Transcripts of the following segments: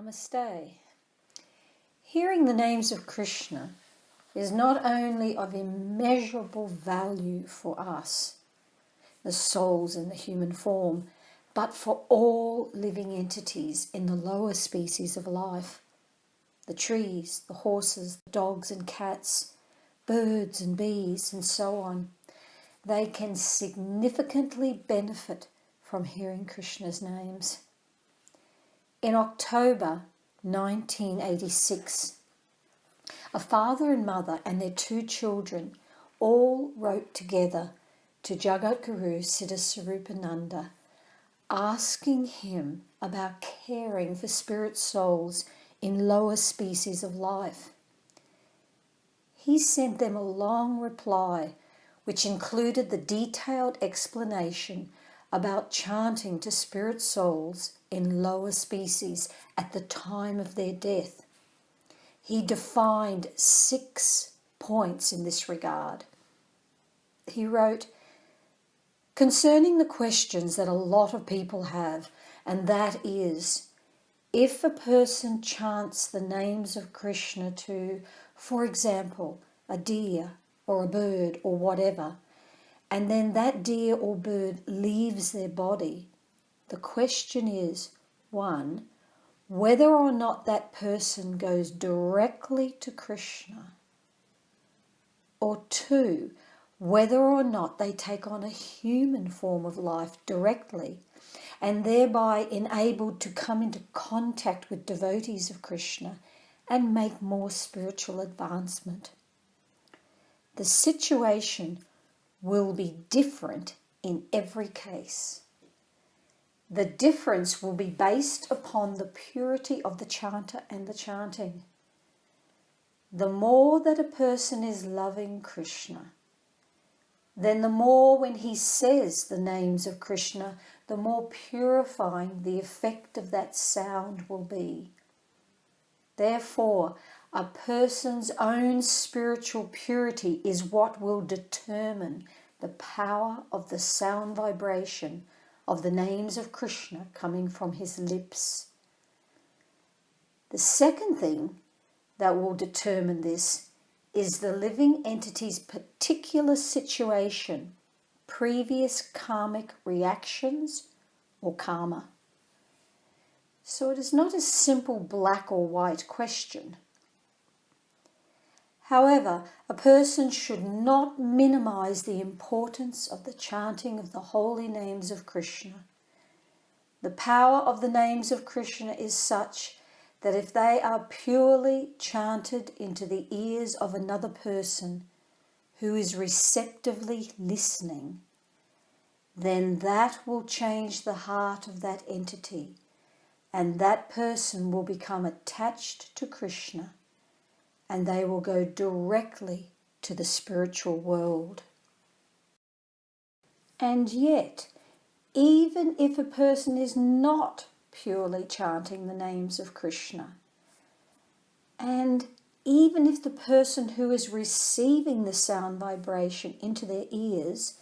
Namaste. Hearing the names of Krishna is not only of immeasurable value for us, the souls in the human form, but for all living entities in the lower species of life. The trees, the horses, the dogs and cats, birds and bees, and so on. They can significantly benefit from hearing Krishna's names. In October 1986, a father and mother and their 2 children all wrote together to Jagad Siddhaswarupananda, asking him about caring for spirit souls in lower species of life. He sent them a long reply, which included the detailed explanation about chanting to spirit souls in lower species at the time of their death. He defined 6 points in this regard. He wrote, concerning the questions that a lot of people have, and that is, if a person chants the names of Krishna to, for example, a deer or a bird or whatever, and then that deer or bird leaves their body, the question is, 1, whether or not that person goes directly to Krishna, or 2, whether or not they take on a human form of life directly and thereby enabled to come into contact with devotees of Krishna and make more spiritual advancement. The situation will be different in every case. The difference will be based upon the purity of the chanter and the chanting. The more that a person is loving Krishna, then the more when he says the names of Krishna, the more purifying the effect of that sound will be. Therefore, a person's own spiritual purity is what will determine the power of the sound vibration of the names of Krishna coming from his lips. The second thing that will determine this is the living entity's particular situation, previous karmic reactions or karma. So it is not a simple black or white question. However, a person should not minimize the importance of the chanting of the holy names of Krishna. The power of the names of Krishna is such that if they are purely chanted into the ears of another person who is receptively listening, then that will change the heart of that entity, and that person will become attached to Krishna, and they will go directly to the spiritual world. And yet, even if a person is not purely chanting the names of Krishna, and even if the person who is receiving the sound vibration into their ears,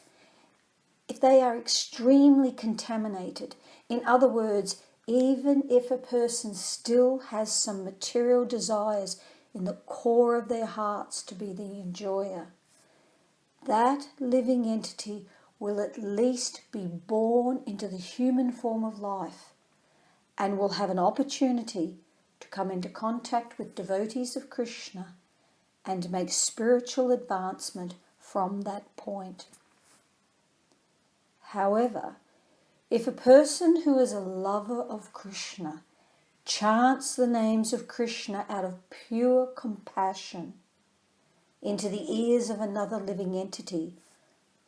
if they are extremely contaminated, in other words, even if a person still has some material desires in the core of their hearts to be the enjoyer, that living entity will at least be born into the human form of life and will have an opportunity to come into contact with devotees of Krishna and make spiritual advancement from that point. However, if a person who is a lover of Krishna chants the names of Krishna out of pure compassion into the ears of another living entity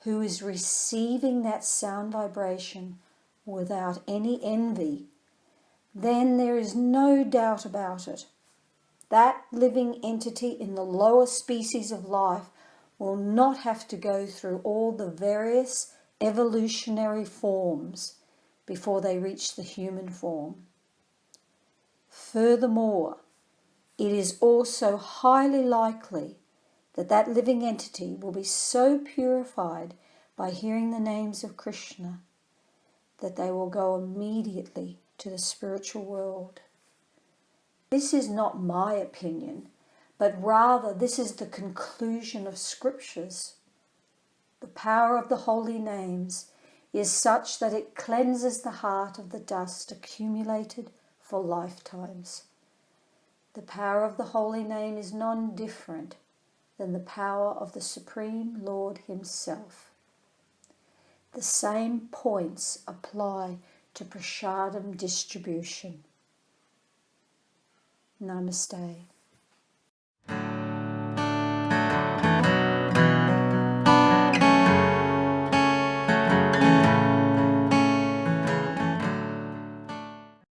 who is receiving that sound vibration without any envy, then there is no doubt about it. That living entity in the lower species of life will not have to go through all the various evolutionary forms before they reach the human form. Furthermore, it is also highly likely that that living entity will be so purified by hearing the names of Krishna that they will go immediately to the spiritual world. This is not my opinion, but rather this is the conclusion of scriptures. The power of the holy names is such that it cleanses the heart of the dust accumulated for lifetimes. The power of the holy name is none different than the power of the Supreme Lord himself. The same points apply to prasadam distribution. Namaste.